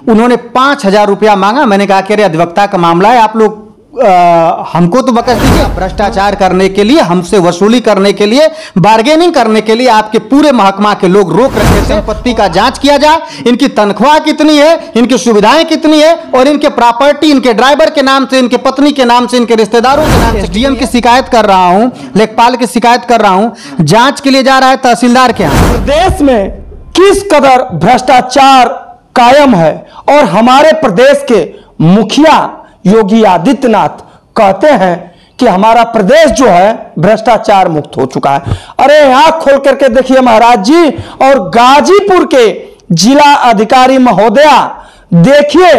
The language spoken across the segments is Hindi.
उन्होंने 5,000 रुपया मांगा। मैंने कहा कि अरे अधिवक्ता का मामला है, आप लोग हमको तो बकस दीजिए। भ्रष्टाचार करने के लिए, हमसे वसूली करने के लिए, बार्गेनिंग करने के लिए आपके पूरे महकमा के लोग रोक रखे थे। संपत्ति का जांच किया जाए, इनकी तनख्वाह कितनी है, इनकी सुविधाएं कितनी है, और इनके प्रॉपर्टी इनके ड्राइवर के नाम से, इनके पत्नी के नाम से, इनके रिश्तेदारों के नाम से। एसडीएम की शिकायत कर रहा हूं, लेखपाल की शिकायत कर रहा हूं, जांच के लिए जा रहा है तहसीलदार के यहाँ। प्रदेश में किस कदर भ्रष्टाचार कायम है और हमारे प्रदेश के मुखिया योगी आदित्यनाथ कहते हैं कि हमारा प्रदेश जो है भ्रष्टाचार मुक्त हो चुका है। अरे आंख खोल करके देखिए महाराज जी, और गाजीपुर के जिला अधिकारी महोदया देखिए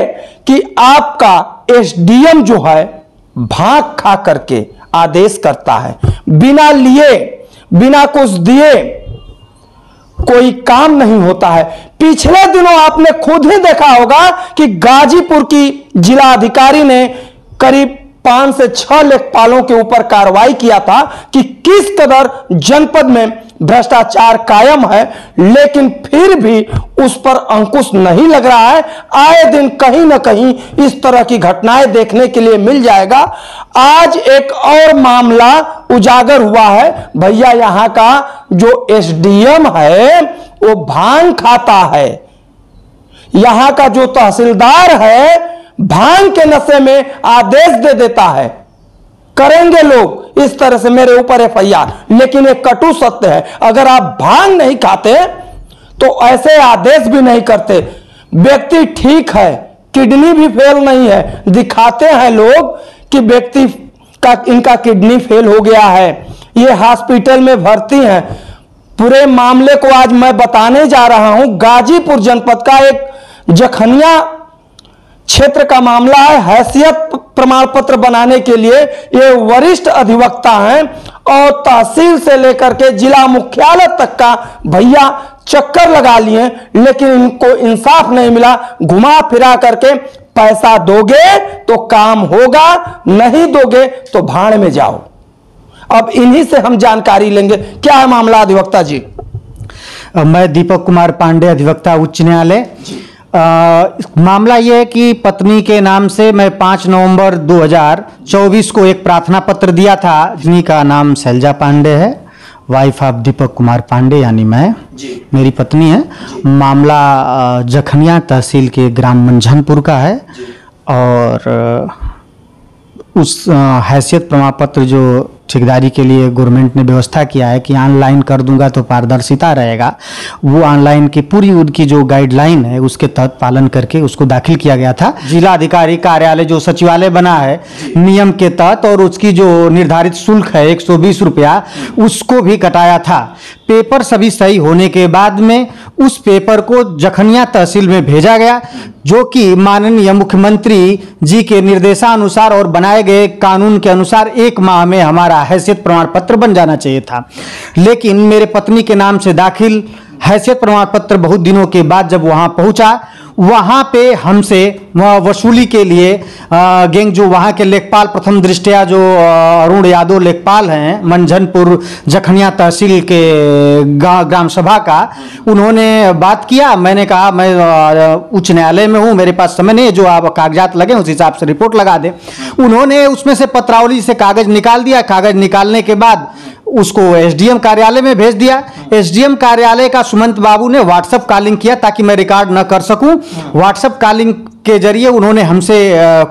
कि आपका एसडीएम जो है भाग खा करके आदेश करता है, बिना लिए बिना कुछ दिए कोई काम नहीं होता है। पिछले दिनों आपने खुद ही देखा होगा कि गाजीपुर की जिला अधिकारी ने करीब 5 से 6 लेखपालों के ऊपर कार्रवाई किया था कि किस कदर जनपद में भ्रष्टाचार कायम है, लेकिन फिर भी उस पर अंकुश नहीं लग रहा है। आए दिन कहीं ना कहीं इस तरह की घटनाएं देखने के लिए मिल जाएगा। आज एक और मामला उजागर हुआ है। भैया यहां का जो एसडीएम है वो भांग खाता है, यहां का जो तहसीलदार है भांग के नशे में आदेश दे देता है। करेंगे लोग इस तरह से मेरे ऊपर एफआईआर, लेकिन एक कटु सत्य है, अगर आप भांग नहीं खाते तो ऐसे आदेश भी नहीं करते। व्यक्ति ठीक है, किडनी भी फेल नहीं है, दिखाते हैं लोग कि व्यक्ति का इनका किडनी फेल हो गया है, ये हॉस्पिटल में भर्ती हैं। पूरे मामले को आज मैं बताने जा रहा हूं। गाजीपुर जनपद का एक जखनिया क्षेत्र का मामला है। हैसियत प्रमाण पत्र बनाने के लिए ये वरिष्ठ अधिवक्ता हैं और तहसील से लेकर के जिला मुख्यालय तक का भैया चक्कर लगा लिए, लेकिन इनको इंसाफ नहीं मिला। घुमा फिरा करके पैसा दोगे तो काम होगा, नहीं दोगे तो भाड़ में जाओ। अब इन्हीं से हम जानकारी लेंगे। क्या है मामला अधिवक्ता जी? मैं दीपक कुमार पांडे, अधिवक्ता उच्च न्यायालय। मामला यह है कि पत्नी के नाम से मैं 5 नवंबर 2024 को एक प्रार्थना पत्र दिया था, जिन्हीं का नाम शैलजा पांडे है, वाइफ ऑफ दीपक कुमार पांडे यानी मैं, मेरी पत्नी है। मामला जखनिया तहसील के ग्राम मंझनपुर का है। और उस हैसियत प्रमाण पत्र जो ठेकेदारी के लिए गवर्नमेंट ने व्यवस्था किया है कि ऑनलाइन कर दूंगा तो पारदर्शिता रहेगा, वो ऑनलाइन की पूरी उनकी जो गाइडलाइन है उसके तहत पालन करके उसको दाखिल किया गया था। जिला अधिकारी कार्यालय जो सचिवालय बना है नियम के तहत, और उसकी जो निर्धारित शुल्क है 120 रुपया, उसको भी कटाया था। पेपर सभी सही होने के बाद में उस पेपर को जखनिया तहसील में भेजा गया, जो कि माननीय मुख्यमंत्री जी के निर्देशानुसार और बनाए गए कानून के अनुसार 1 माह में हमारा हैसियत प्रमाण पत्र बन जाना चाहिए था। लेकिन मेरे पत्नी के नाम से दाखिल हैसियत प्रमाण पत्र बहुत दिनों के बाद जब वहां पहुंचा, वहां पे हमसे वसूली के लिए गैंग, जो वहां के लेखपाल प्रथम दृष्टया जो अरुण यादव लेखपाल हैं मंझनपुर जखनिया तहसील के ग्राम सभा का, उन्होंने बात किया। मैंने कहा मैं उच्च न्यायालय में हूं, मेरे पास समय नहीं है, जो आप कागजात लगे उस हिसाब से रिपोर्ट लगा दें। उन्होंने उसमें से पत्रावली से कागज निकाल दिया। कागज निकालने के बाद उसको एसडीएम कार्यालय में भेज दिया। एसडीएम कार्यालय का सुमंत बाबू ने व्हाट्सएप कॉलिंग किया ताकि मैं रिकॉर्ड न कर सकूं। व्हाट्सएप कॉलिंग के जरिए उन्होंने हमसे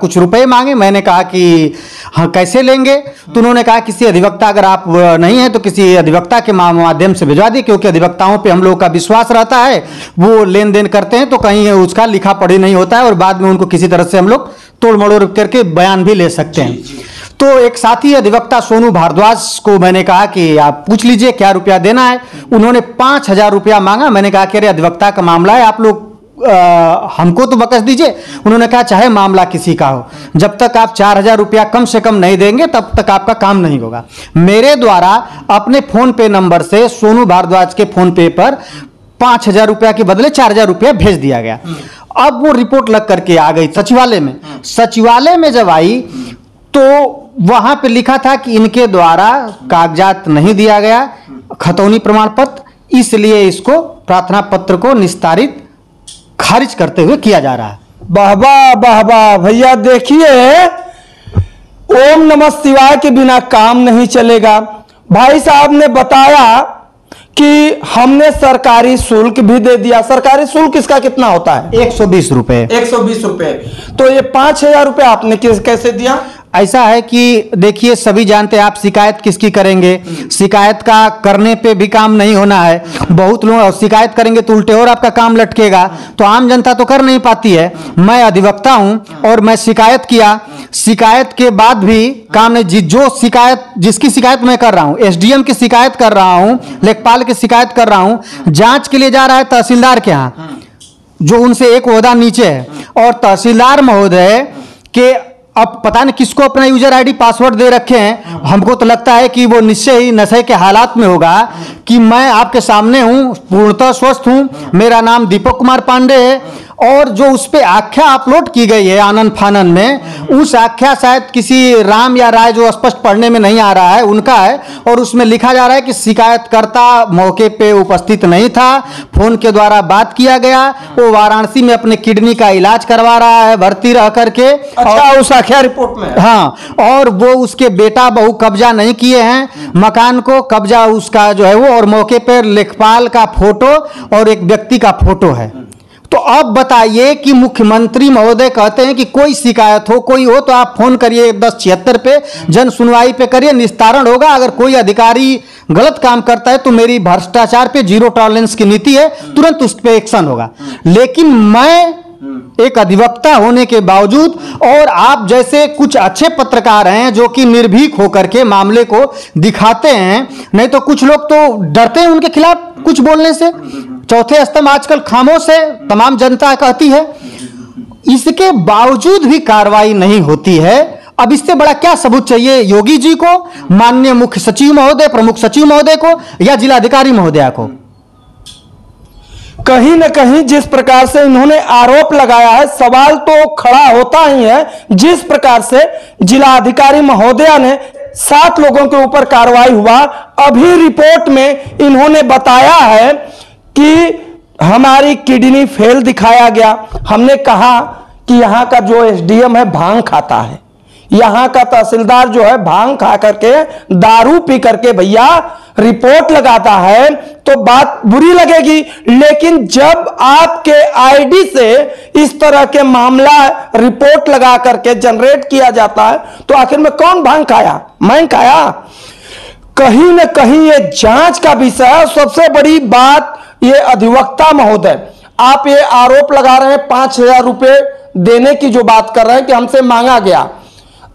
कुछ रुपए मांगे। मैंने कहा कि हाँ कैसे लेंगे, तो उन्होंने कहा किसी अधिवक्ता, अगर आप नहीं है तो किसी अधिवक्ता के माध्यम से भिजवा दिए, क्योंकि अधिवक्ताओं पे हम लोगों का विश्वास रहता है, वो लेन देन करते हैं तो कहीं उसका लिखा पढ़ी नहीं होता है और बाद में उनको किसी तरह से हम लोग तोड़ मड़ोड़ करके बयान भी ले सकते हैं। तो एक साथी अधिवक्ता सोनू भारद्वाज को मैंने कहा कि आप पूछ लीजिए क्या रुपया देना है। उन्होंने 5,000 रुपया मांगा। मैंने कहा कि अरे अधिवक्ता का मामला है, आप लोग हमको तो बकस दीजिए। उन्होंने कहा चाहे मामला किसी का हो, जब तक आप 4,000 रुपया कम से कम नहीं देंगे तब तक आपका काम नहीं होगा। मेरे द्वारा अपने फोन पे नंबर से सोनू भारद्वाज के फोन पे पर 5,000 रुपया के बदले 4,000 रुपया भेज दिया गया। अब वो रिपोर्ट लग करके आ गई सचिवालय में। सचिवालय में जब आई तो वहां पे लिखा था कि इनके द्वारा कागजात नहीं दिया गया, खतौनी प्रमाण पत्र, इसलिए इसको प्रार्थना पत्र को निस्तारित खारिज करते हुए किया जा रहा है। वाह वाह वाह वाह भैया, देखिए ओम नमः शिवाय के बिना काम नहीं चलेगा। भाई साहब ने बताया कि हमने सरकारी शुल्क भी दे दिया। सरकारी शुल्क इसका कितना होता है? 120 रुपए। 120 रुपए। तो ये 5000 रुपए आपने कैसे दिया? ऐसा है कि देखिए, सभी जानते हैं, आप शिकायत किसकी करेंगे? शिकायत का करने पे भी काम नहीं होना है। बहुत लोग शिकायत करेंगे तो उल्टे और आपका काम लटकेगा, तो आम जनता तो कर नहीं पाती है। मैं अधिवक्ता हूं और मैं शिकायत किया, शिकायत के बाद भी काम नहीं। जो शिकायत, जिसकी शिकायत मैं कर रहा हूं, एसडीएम की शिकायत कर रहा हूं, लेखपाल की शिकायत कर रहा हूं, जांच के लिए जा रहा है तहसीलदार के यहाँ, जो उनसे एक ओहदा नीचे है, और तहसीलदार महोदय के अब पता नहीं किसको अपना यूजर आईडी पासवर्ड दे रखे हैं। हमको तो लगता है कि वो निश्चय ही नशे के हालात में होगा कि मैं आपके सामने हूं, पूर्णतः स्वस्थ हूं, मेरा नाम दीपक कुमार पांडे है, और जो उस पर आख्या अपलोड की गई है आनन फानन में, उस आख्या शायद किसी राम या राय, जो स्पष्ट पढ़ने में नहीं आ रहा है, उनका है, और उसमें लिखा जा रहा है कि शिकायतकर्ता मौके पे उपस्थित नहीं था, फोन के द्वारा बात किया गया, वो वाराणसी में अपने किडनी का इलाज करवा रहा है भर्ती रह करके। अच्छा, उस आख्या रिपोर्ट में? हाँ, और वो उसके बेटा बहू कब्जा नहीं किए हैं मकान को, कब्जा उसका जो है वो, और मौके पर लेखपाल का फोटो और एक व्यक्ति का फोटो है। तो अब बताइए कि मुख्यमंत्री महोदय कहते हैं कि कोई शिकायत हो, कोई हो तो आप फोन करिए 1076 पे, जन सुनवाई पे करिए, निस्तारण होगा। अगर कोई अधिकारी गलत काम करता है तो मेरी भ्रष्टाचार पे जीरो टॉलरेंस की नीति है, तुरंत उस पर एक्शन होगा। लेकिन मैं एक अधिवक्ता होने के बावजूद, और आप जैसे कुछ अच्छे पत्रकार हैं जो कि निर्भीक होकर के मामले को दिखाते हैं, नहीं तो कुछ लोग तो डरते हैं उनके खिलाफ कुछ बोलने से। चौथे स्तंभ आजकल खामोश है, तमाम जनता कहती है, इसके बावजूद भी कार्रवाई नहीं होती है। अब इससे बड़ा क्या सबूत चाहिए योगी जी को, माननीय मुख्य सचिव महोदय, प्रमुख सचिव महोदय को, या जिलाधिकारी महोदया को? कहीं न कहीं जिस प्रकार से इन्होंने आरोप लगाया है, सवाल तो खड़ा होता ही है। जिस प्रकार से जिलाधिकारी महोदया ने 7 लोगों के ऊपर कार्रवाई हुआ, अभी रिपोर्ट में इन्होंने बताया है कि हमारी किडनी फेल दिखाया गया। हमने कहा कि यहां का जो एसडीएम है भांग खाता है, यहां का तहसीलदार जो है भांग खा करके, दारू पी करके भैया रिपोर्ट लगाता है तो बात बुरी लगेगी। लेकिन जब आपके आईडी से इस तरह के मामला रिपोर्ट लगा करके जनरेट किया जाता है तो आखिर में कौन भांग खाया? मैं खाया? कहीं ना कहीं ये जांच का विषय है। सबसे बड़ी बात, ये अधिवक्ता महोदय, आप ये आरोप लगा रहे हैं 5000 रुपए देने की जो बात कर रहे हैं कि हमसे मांगा गया,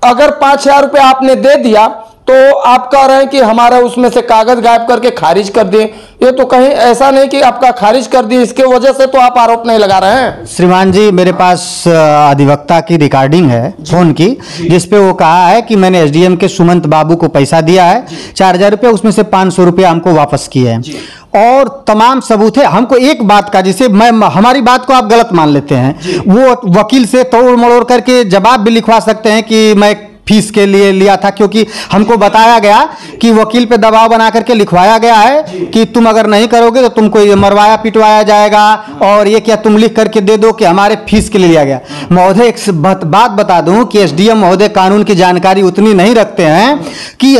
अगर 5000 रुपए आपने दे दिया तो आप कह रहे हैं कि हमारा उसमें से कागज गायब करके खारिज कर दिए। ये तो कहीं ऐसा नहीं कि आपका खारिज कर दिए, इसके वजह से तो आप आरोप नहीं लगा रहे हैं। श्रीमान जी, मेरे पास अधिवक्ता की रिकॉर्डिंग है फोन की, जिसपे वो कहा है कि मैंने एसडीएम के सुमंत बाबू को पैसा दिया है 4000 रुपये, उसमें से 500 रुपये हमको वापस किए हैं, और तमाम सबूत है। हमको एक बात का, जिसे हमारी बात को आप गलत मान लेते हैं, वो वकील से तोड़ मड़ोड़ करके जवाब भी लिखवा सकते हैं कि मैं फीस के लिए लिया था, क्योंकि हमको बताया गया कि वकील पे दबाव बना करके लिखवाया गया है कि तुम अगर नहीं करोगे तो तुमको ये मरवाया पिटवाया जाएगा, और ये क्या तुम लिख करके दे दो कि हमारे फीस के लिए लिया गया। महोदय, एक बात बता दूं कि एसडीएम महोदय कानून की जानकारी उतनी नहीं रखते हैं कि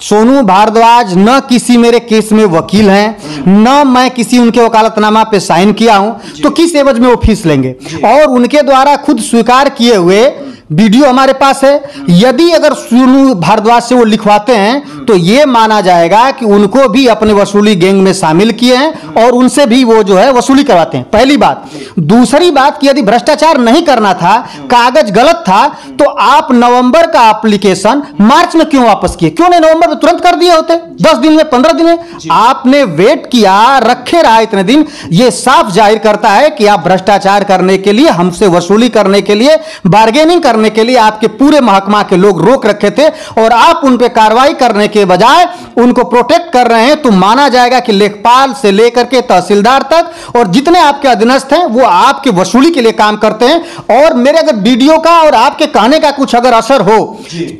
सोनू भारद्वाज न किसी मेरे केस में वकील हैं, न मैं किसी उनके वकालतनामा पे साइन किया हूं, तो किस एवज में वो फीस लेंगे? और उनके द्वारा खुद स्वीकार किए हुए वीडियो हमारे पास है। यदि अगर सोनू भारद्वाज से वो लिखवाते हैं तो ये माना जाएगा कि उनको भी अपने वसूली गैंग में शामिल किए हैं और उनसे भी वो जो है वसूली करवाते हैं। पहली बात। दूसरी बात कि यदि भ्रष्टाचार नहीं करना था, कागज गलत था, तो आप नवंबर का एप्लीकेशन मार्च में क्यों वापस किए? क्यों नहीं नवंबर में तुरंत कर दिए होते? 10 दिन में, 15 दिन में आपने वेट किया, रखे रहा इतने दिन। ये साफ जाहिर करता है कि आप भ्रष्टाचार करने के लिए, हमसे वसूली करने के लिए, बार्गेनिंग करने के लिए आपके पूरे महकमा के लोग रोक रखे थे, और आप उन पे कार्रवाई करने के बजाय उनको प्रोटेक्ट कर रहे हैं। तो माना जाएगा कि लेखपाल से लेकर के तहसीलदार तक और जितने आपके अधीनस्थ हैं वो आपके वसूली के लिए काम करते हैं। और मेरे अगर वीडियो का और आपके कहने का कुछ अगर असर हो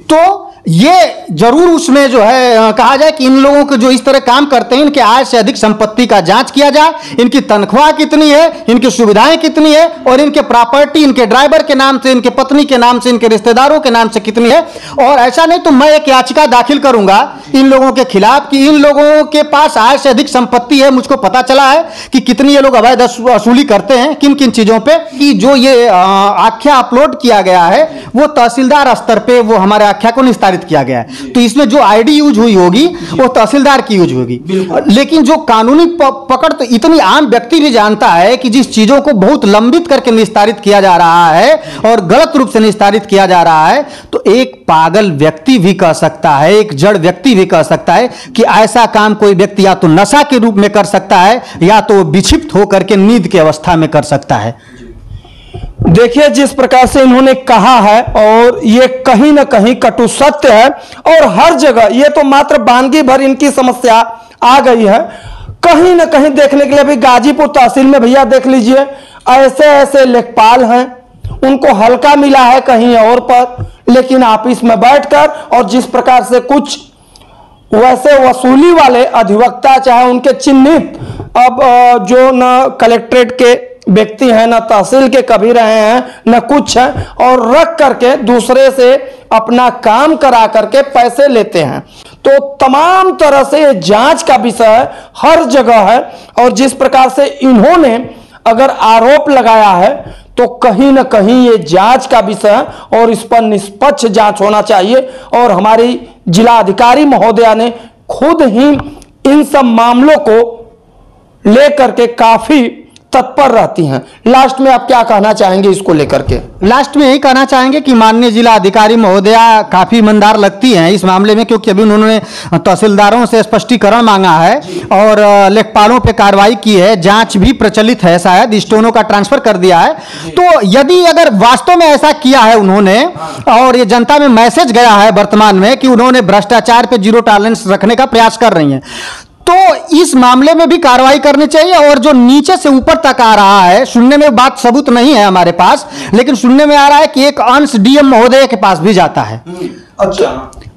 तो ये जरूर उसमें जो है कहा जाए कि इन लोगों को जो इस तरह काम करते हैं, इनके आय से अधिक संपत्ति का जांच किया जाए, इनकी तनख्वाह कितनी है, इनकी सुविधाएं कितनी है, और इनके प्रॉपर्टी इनके ड्राइवर के नाम से, इनके पत्नी के नाम से, इनके रिश्तेदारों के नाम से कितनी है। और ऐसा नहीं तो मैं एक याचिका दाखिल करूंगा इन लोगों के खिलाफ कि इन लोगों के पास आय से अधिक संपत्ति है। मुझको पता चला है कि कितनी ये लोग अवैध वसूली करते हैं, किन किन चीजों पे, कि जो ये आख्या अपलोड किया गया है वो तहसीलदार स्तर पे वो हमारे आख्या को निस्तारित किया गया है। तो इसमें जो आईडी यूज हुई होगी वो तहसीलदार की यूज होगी। लेकिन जो कानूनी पकड़ तो इतनी आम व्यक्ति भी जानता है कि जिस चीजों को बहुत लंबित करके निस्तारित किया जा रहा है और गलत रूप से निस्तारित किया जा रहा है, तो एक पागल व्यक्ति भी कह सकता है, एक जड़ व्यक्ति भी कह सकता है कि ऐसा काम कोई व्यक्ति या तो नशा के रूप में कर सकता है या तो विक्षिप्त होकर के नींद की अवस्था में कर सकता है। देखिए जिस प्रकार से इन्होंने कहा है, और ये कहीं ना कहीं कटु सत्य है, और हर जगह ये तो मात्र बानगी भर इनकी समस्या आ गई है। कहीं ना कहीं देखने के लिए भी गाजीपुर तहसील में भैया देख लीजिए ऐसे ऐसे लेखपाल हैं, उनको हल्का मिला है कहीं और पर, लेकिन ऑफिस में बैठकर और जिस प्रकार से कुछ वैसे वसूली वाले अधिवक्ता चाहे उनके चिन्हित अब जो न कलेक्ट्रेट के व्यक्ति हैं न तहसील के कभी रहे हैं न कुछ है, और रख करके दूसरे से अपना काम करा करके पैसे लेते हैं। तो तमाम तरह से जांच का विषय हर जगह है, और जिस प्रकार से इन्होंने अगर आरोप लगाया है तो कहीं ना कहीं ये जांच का विषय और इस पर निष्पक्ष जांच होना चाहिए। और हमारी जिला अधिकारी महोदया ने खुद ही इन सब मामलों को लेकर के काफी तत्पर रहती हैं। लास्ट में आप क्या कहना चाहेंगे इसको लेकर के? लास्ट में यही कहना चाहेंगे कि माननीय जिला अधिकारी महोदया काफी ईमानदार लगती हैं इस मामले में, क्योंकि अभी उन्होंने तहसीलदारों से स्पष्टीकरण मांगा है और लेखपालों पे कार्रवाई की है, जांच भी प्रचलित है, शायद स्टोनों का ट्रांसफर कर दिया है। तो यदि अगर वास्तव में ऐसा किया है उन्होंने और ये जनता में मैसेज गया है वर्तमान में कि उन्होंने भ्रष्टाचार पे जीरो टॉलरेंस रखने का प्रयास कर रही हैं, तो इस मामले में भी कार्रवाई करनी चाहिए। और जो नीचे से ऊपर तक आ रहा है, सुनने में बात सबूत नहीं है हमारे पास, लेकिन सुनने में आ रहा है कि एक अंश डीएम महोदय के पास भी जाता है। अच्छा,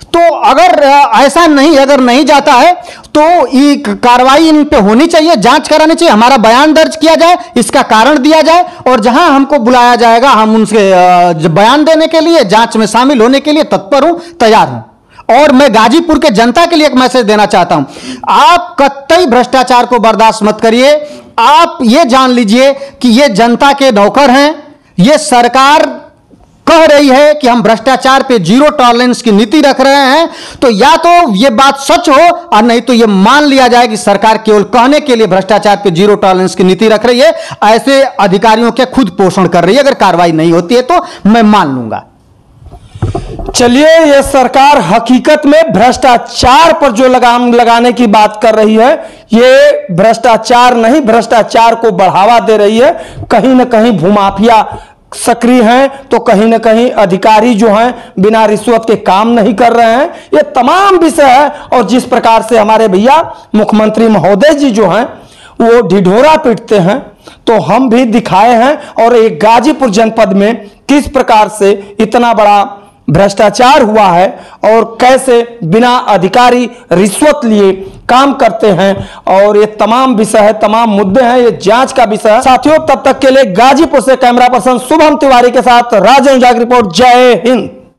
तो अगर ऐसा अगर नहीं जाता है तो ये कार्रवाई इन पे होनी चाहिए, जांच करानी चाहिए, हमारा बयान दर्ज किया जाए, इसका कारण दिया जाए, और जहां हमको बुलाया जाएगा हम उनसे बयान देने के लिए, जांच में शामिल होने के लिए तत्पर हूं, तैयार हूं। और मैं गाजीपुर के जनता के लिए एक मैसेज देना चाहता हूं, आप कतई भ्रष्टाचार को बर्दाश्त मत करिए। आप ये जान लीजिए कि ये जनता के नौकर हैं, ये सरकार कह रही है कि हम भ्रष्टाचार पे जीरो टॉलरेंस की नीति रख रहे हैं, तो या तो ये बात सच हो और नहीं तो ये मान लिया जाए कि सरकार केवल कहने के लिए भ्रष्टाचार पे जीरो टॉलरेंस की नीति रख रही है, ऐसे अधिकारियों के खुद पोषण कर रही है। अगर कार्रवाई नहीं होती है तो मैं मान लूंगा। चलिए, यह सरकार हकीकत में भ्रष्टाचार पर जो लगाम लगाने की बात कर रही है, ये भ्रष्टाचार नहीं, भ्रष्टाचार को बढ़ावा दे रही है। कहीं ना कहीं भूमाफिया सक्रिय हैं, तो कहीं ना कहीं अधिकारी जो हैं बिना रिश्वत के काम नहीं कर रहे हैं। ये तमाम विषय है। और जिस प्रकार से हमारे भैया मुख्यमंत्री महोदय जी जो हैं वो ढिढोरा पीटते हैं, तो हम भी दिखाए हैं, और एक गाजीपुर जनपद में किस प्रकार से इतना बड़ा भ्रष्टाचार हुआ है और कैसे बिना अधिकारी रिश्वत लिए काम करते हैं। और ये तमाम विषय है, तमाम मुद्दे हैं, ये जांच का विषय है। साथियों, तब तक के लिए गाजीपुर से कैमरा पर्सन शुभम तिवारी के साथ राजेंद्र जाग रिपोर्ट। जय हिंद।